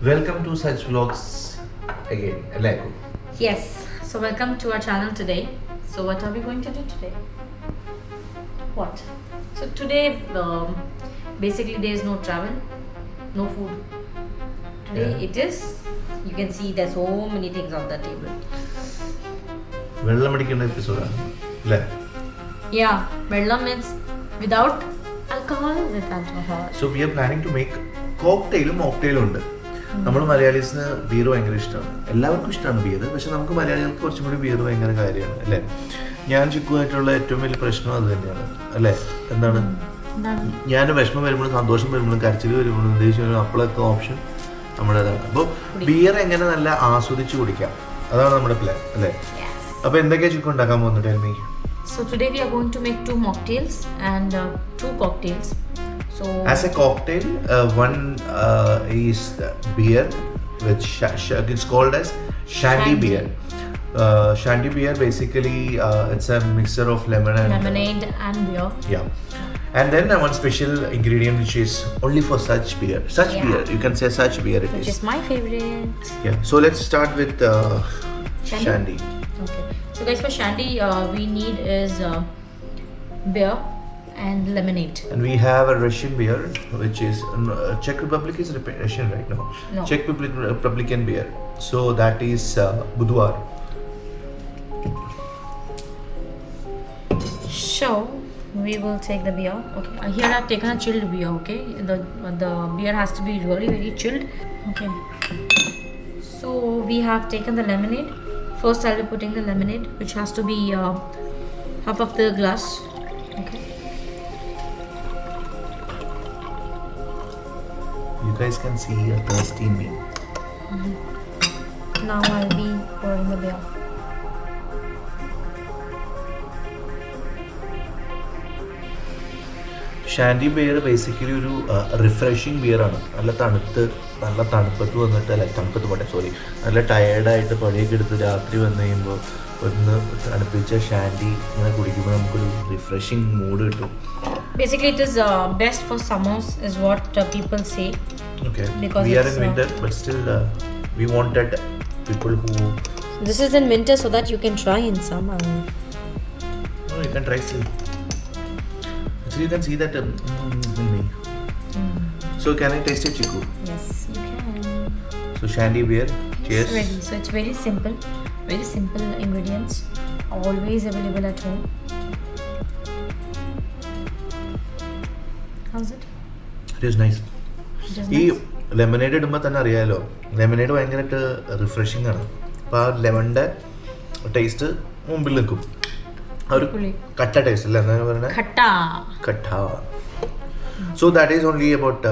Welcome to such vlogs again, Aleko. Yes, so welcome to our channel today. So what are we going to do today? What? So today, basically there is no travel, no food. Today Yeah. it is, you can see there's so many things on the table. വെള്ളമടിക്കുന്ന എപ്പിസോഡാണ് അല്ലേ? Yeah, Vellam means without alcohol, with alcohol. So we are planning to make കോക്ടെയിലും മോക്ടെയിലും ഉണ്ട്. നമ്മൾ മലയാളീസിന് beer ഭയങ്കര ഇഷ്ടമാണ്. എല്ലാവർക്കും ഇഷ്ടമാണ് beer, പക്ഷെ നമുക്ക് മലയാളികൾക്ക് കുറച്ചും കൂടി ബിയർ ഭയങ്കര കാര്യമാണ് അല്ലേ? ഞാൻ ചിക്കുമായിട്ടുള്ള ഏറ്റവും വലിയ പ്രശ്നം അത് തന്നെയാണ് അല്ലേ? എന്താണ്? ഞാൻ വിഷമം വരുമ്പോഴും സന്തോഷം വരുമ്പോഴും കരച്ചിൽ വരുമ്പോഴും ദേഷ്യം അപ്പോഴൊക്കെ ഓപ്ഷൻ നമ്മുടെ അതാണ്. അപ്പോൾ ബിയർ എങ്ങനെ നല്ല ആസ്വദിച്ച് കുടിക്കാം, അതാണ് നമ്മുടെ പ്ലാൻ അല്ലേ? അപ്പോൾ എന്തൊക്കെയാ ചിക്കു ഉണ്ടാക്കാൻ പോകുന്നത്? Tell me. So today we are going to make 2 mocktails and 2 cocktails. So as a cocktail, one is beer with it's called as shandy beer. Shandy beer basically it's a mixture of lemonade and beer. Yeah. And then one special ingredient which is only for such beer. Beer, you can say such beer it which is my favorite. Yeah. So let's start with shandy. Okay. So guys, for shandy we need is beer and lemonade. And we have a Russian beer which is Czech Republic is Russian right now. No. Czech Republican beer. So that is Budvar. So we will take the beer. Okay. Here I've taken a chilled beer. Okay. The beer has to be really very chilled. Okay. So we have taken the lemonade. First I'll be putting the lemonade, which has to be half of the glass. Okay. You guys can see a thirsty me. Now I'll be pouring the beer. Shandy beer basically ഒരു refreshing ബിയറാണ്. നല്ല തണുപ്പത്ത് വന്നിട്ട് തണുപ്പത്ത് പോട്ടെ sorry നല്ല ടയേർഡായിട്ട് പഴയൊക്കെ എടുത്ത് രാത്രി വന്നു കഴിയുമ്പോൾ ഒന്ന് തണുപ്പിച്ച ഷാൻഡി ഇങ്ങനെ കുടിക്കുമ്പോൾ നമുക്കൊരു റിഫ്രഷിങ് മൂഡ് കിട്ടും. Basically it is best for summers is what people say. Okay. Because we are in winter but still we wanted people who... This is in winter so that you can try in summer. No, you can try still. So you can see that in me. So can I taste it, Chiku? Yes, you can. So shandy beer. Cheers. It's ready. So it's very simple ingredients, always available at home. How's it? It is nice. It is ഈ nice. Lemonade ഇടുമ്പോൾ തന്നെ അറിയാമല്ലോ, lemonade ഭയങ്കരമായിട്ട് refreshing ആണ്. അപ്പോൾ ആ ലെമണിൻ്റെ taste മുമ്പിൽ നിൽക്കും. ആ ഒരു കട്ട ടേസ്റ്റ് അല്ലേ എന്താണ് പറയുന്നത്? കട്ട. So that is only about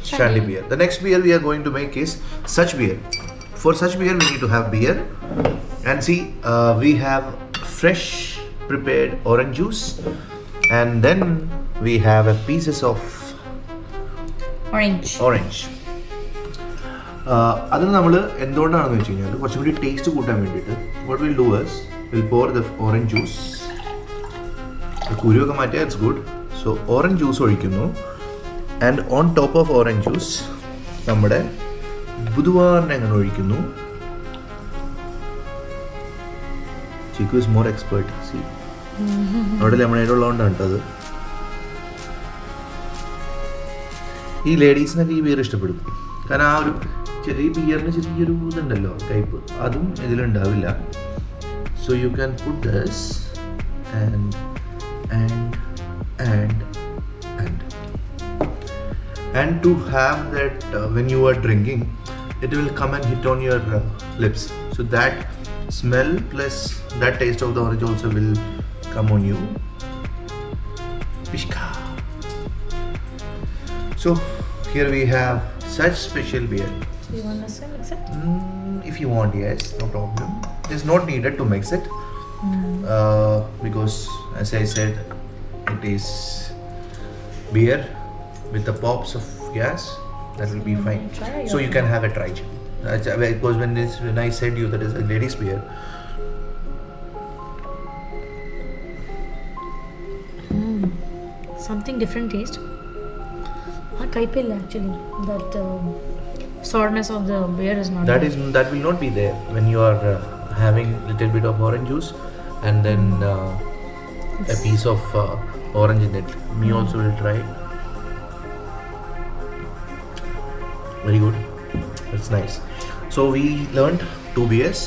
shandy beer. The next beer we are going to make is such beer. For such beer we need to have beer and see we have fresh prepared orange juice and then we have a pieces of orange. അതിന് നമ്മൾ എന്തുകൊണ്ടാണെന്ന് വെച്ച് കഴിഞ്ഞാൽ കുറച്ചും കൂടി taste കൂട്ടാൻ വേണ്ടിയിട്ട് what we'll do is we'll pour the orange juice. കുരുവൊക്കെ മാറ്റിയാൽ it's good. So orange juice ഒഴിക്കുന്നു and on top of orange juice നമ്മുടെ ബുധവാറിനെ അങ്ങനെ ഒഴിക്കുന്നു. Chikku is more expert. See അവിടെ ലെമണേഡ് ഉള്ളതുകൊണ്ടാണ് കേട്ടത്. ഈ ലേഡീസിനൊക്കെ ഈ ബിയർ ഇഷ്ടപ്പെടും, കാരണം ആ ഒരു ചെറിയ ബിയറിന് ചെറിയൊരു ഇതുണ്ടല്ലോ ടൈപ്പ്, അതും ഇതിലുണ്ടാവില്ല. So you can put this and to have that when you are drinking it will come and hit on your lips, so that smell plus that taste of the orange also will come on you. Pishka. So here we have such special beer. Do you want to mix it? If you want, yes, no problem. It's not needed to mix it because as I said it is beer with the pops of gas. That will be fine. So you can have a try. Because when I said you that is a ladies beer, something different taste. Kaipil actually. That sourness of the beer is not That there. is that will not be there when you are having little bit of orange juice and then a piece of orange in it. Me also will try. Very good. It's nice. So we learned 2 beers.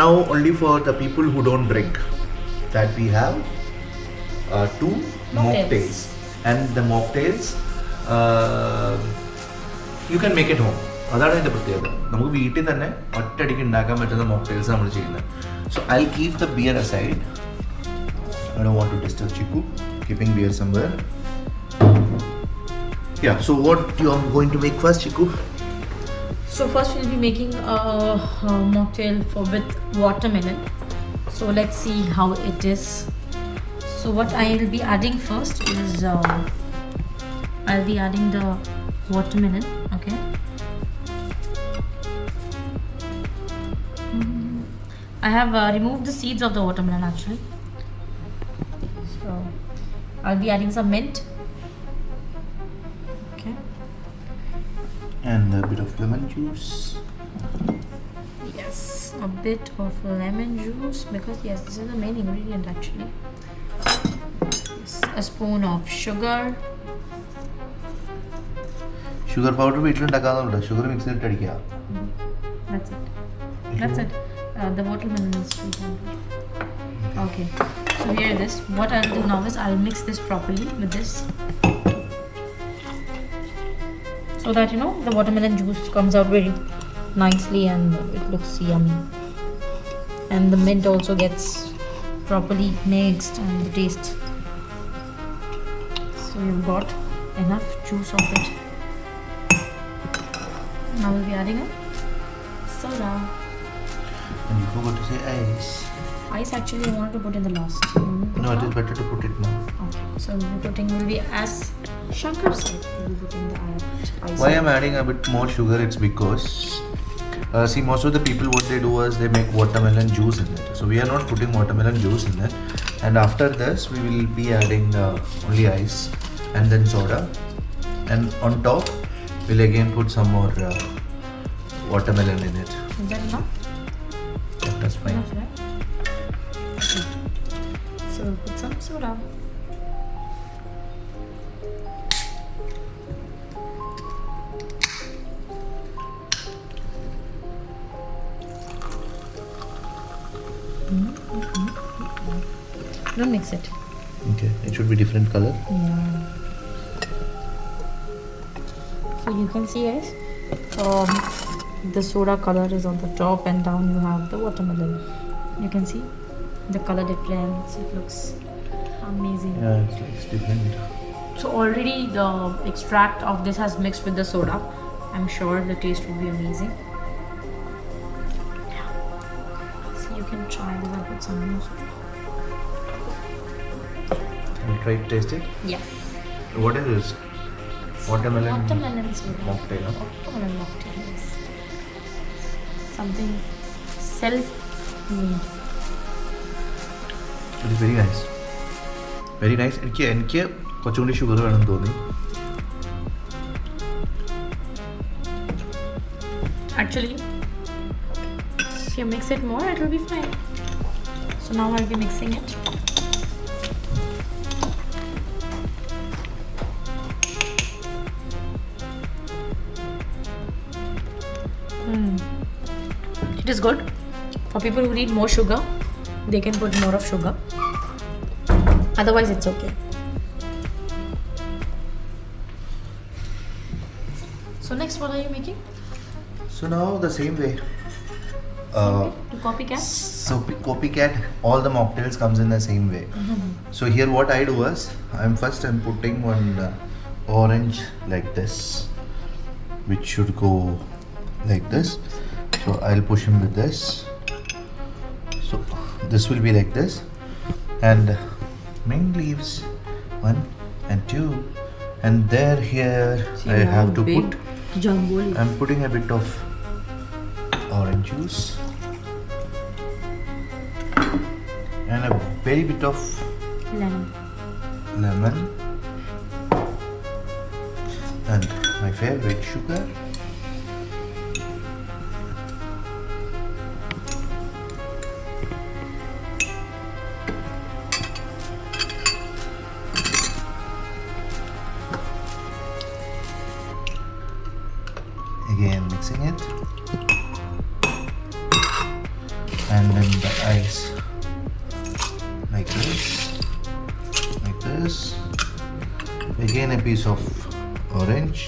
Now only for the people who don't drink, that we have 2 mocktails. And the mocktails you can make it home. അതാണ് അതിൻ്റെ പ്രത്യേകത. നമുക്ക് വീട്ടിൽ തന്നെ ഒറ്റയടിക്ക് ഉണ്ടാക്കാൻ പറ്റുന്ന mocktails നമ്മൾ ചെയ്യുന്നത്. So I'll keep the beer aside. I don't want to disturb Chiku, keeping beer somewhere. Yeah, so what you are going to make first, Chiku? So first we'll be making a mocktail with watermelon. So let's see how it is. So what I will be adding first is I'll be adding the watermelon. Okay. I have removed the seeds of the watermelon actually. So I'll be adding some mint. Okay. And a bit of lemon juice. Yes, a bit of lemon juice because yes, this is the main ingredient actually. Yes, a spoon of sugar. Sugar powder വീട്ടിലുണ്ടാക്കാറുണ്ട്. Sugar mix ചെയ്തിട്ട് അടിക്കുക. That's it. That's it. The watermelon is sweet. Okay. So here this. What I'll do now is I'll mix this properly with this, so that you know the watermelon juice comes out very nicely and it looks yummy. And the mint also gets properly mixed and the taste. So you've got enough juice of it. Now we'll be adding a soda. And you forgot to say ice. Ice actually I wanted to put in the last. No, it is better to put it now. Okay. So we'll be as Shankar said, we'll be putting the ice. Why I'm adding a bit more sugar, it's because see, most of the people what they do is they make watermelon juice in it. So we are not putting watermelon juice in it. And after this we will be adding only ice and then soda. And on top we'll again put some more watermelon in it. Is that enough? That's fine. Enough, right? Okay. So we'll put some soda. Don't mix it. Okay, it should be different color. Yeah. So you can see guys, the soda color is on the top and down you have the watermelon. You can see the color difference. It looks amazing. Yeah, it's different. So already the extract of this has mixed with the soda. I'm sure the taste will be amazing. Yeah. So you can try this. I'll put some more soda. I'll try to taste it. Yes. What is this? Watermelon soda. mocktail. Huh? Watermelon mocktail. Yes. Something self-made. It is very nice. Very nice. എനിക്ക് കുറച്ചുകൂടി sugar വേണമെന്ന് തോന്നി. Actually, if you mix it more, it will be fine. So now I'll be mixing it. It is good. For people who need more sugar, they can put more of sugar. Otherwise, it's okay. So next, what are you making? So now the same way. To copycat? So copycat, all the mocktails comes in the same way. So here what I do is, I'm putting one orange like this, which should go like this. So I'll push him with this. So this will be like this, and main leaves 1 and 2, and there here I have to put. I'm putting a bit of orange juice and a very bit of Lemon. lemon. And my favorite, sugar. Again mixing it. And then the ice. Like this. Again a piece of orange.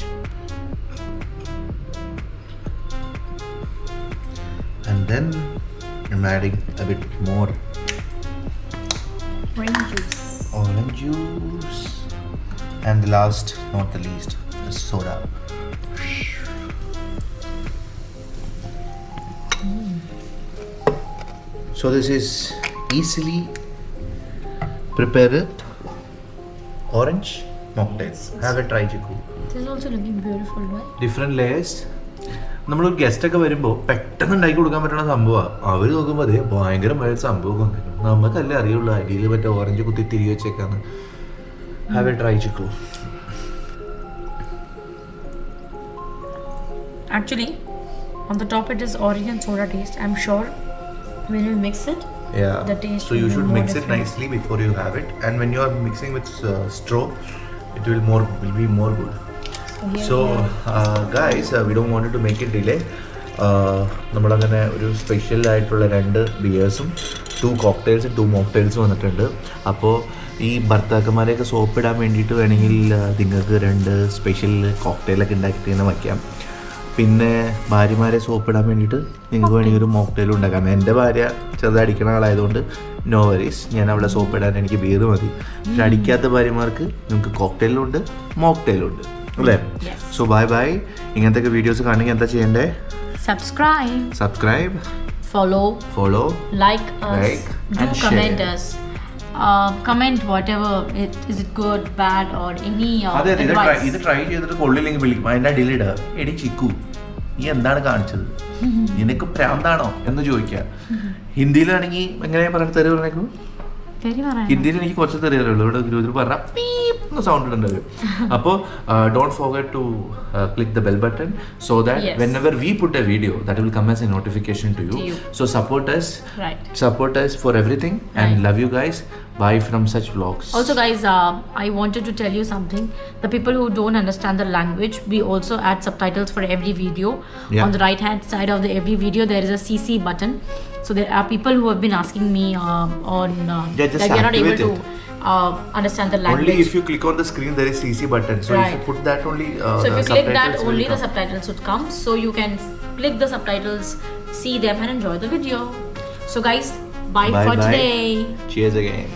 And then I'm adding a bit more orange juice. And the last, not the least, is soda. So this is easily prepared orange mocktail. Have a try, Chiku. This is also looking beautiful, right? Different layers. നമ്മളൊരു guest ഒക്കെ വരുമ്പോൾ പെട്ടെന്ന് ഉണ്ടാക്കി കൊടുക്കാൻ പറ്റുന്ന സംഭവമാണ്. അവർ നോക്കുമ്പോൾ അതേ ഭയങ്കരമായ സംഭവം വന്നിട്ടുണ്ട്. നമുക്കല്ലേ അറിയുള്ളൂ അടിയിൽ മറ്റേ ഓറഞ്ച് കുത്തി തിരികെ വെച്ചേക്കാന്ന്. Have a try, Chikku. Actually, on the top it is orange and soda taste. I'm sure when you mix it, the taste. So you will should be more mix it different. nicely before you have it. And when you are mixing with straw, it will be more good. So guys, we don't want to make it delay. നമ്മളങ്ങനെ ഒരു special ആയിട്ടുള്ള 2 ബിയേഴ്സും 2 കോക്ടെയിൽസും 2 മോക്ടെയിൽസും വന്നിട്ടുണ്ട്. അപ്പോൾ ഈ ഭർത്താക്കന്മാരെയൊക്കെ സോപ്പിടാൻ വേണ്ടിയിട്ട് വേണമെങ്കിൽ നിങ്ങൾക്ക് 2 special കോക്ടെയിലൊക്കെ ഉണ്ടാക്കിയിട്ട് തന്നെ വയ്ക്കാം. പിന്നെ ഭാര്യമാരെ സോപ്പിടാൻ വേണ്ടിയിട്ട് നിങ്ങൾക്ക് വേണമെങ്കിൽ ഒരു മോക്ടെയിൽ ഉണ്ടാക്കാം. എൻ്റെ ഭാര്യ ചെറുതായി അടിക്കണ ആളായതുകൊണ്ട് നോ വരീസ്, ഞാൻ അവളെ സോപ്പിടാൻ എനിക്ക് ബിയർ മതി. പക്ഷെ അടിക്കാത്ത ഭാര്യമാർക്ക് നിങ്ങൾക്ക് കോക്ടെയിലുണ്ട് മോക്ടെയിലുണ്ട് അല്ലേ? So bye bye. ഇങ്ങനത്തെ വീഡിയോസ് കാണണമെങ്കിൽ എന്താ ചെയ്യണ്ടേ? Subscribe, follow, like us, do comment us. Comment whatever is it good, bad or any advice. ഇത് ട്രൈ ചെയ്തിട്ട് കൊള്ളില്ലെങ്കിൽ വിളിക്കും. അതിൻ്റെ അടിയിലിടുക, എടി ചിക്കു നീ എന്താണ് കാണിച്ചത്, നിനക്ക് പ്രാന്താണോ എന്ന് ചോദിക്കുക. ഹിന്ദിയിലാണെങ്കിൽ എങ്ങനെയാ പറയാൻ തെറി പറഞ്ഞേക്കും? ഹിന്ദിയിൽ എനിക്ക് കുറച്ച് തെറിയറിയുള്ളൂ. ഇവിടെ ഗ്രൂപ്പിൽ പറഞ്ഞാൽ പീപ്പ് സൗണ്ട് ഇടേണ്ടത്. അപ്പോൾ don't forget to click the bell button so that whenever we put a video that will come as a notification to you. So support us for everything and love you guys. Bye from Such Vlogs. Also guys, I wanted to tell you something. The people who don't understand the language, we also add subtitles for every video. On the right hand side of every video there is a CC button. So there are people who have been asking me that we are not able to understand the language. Only if you click on the screen there is CC button. So if you put that only so if you click that only the subtitles would come. So you can click the subtitles, see them and enjoy the video. So guys, bye for today. Cheers again.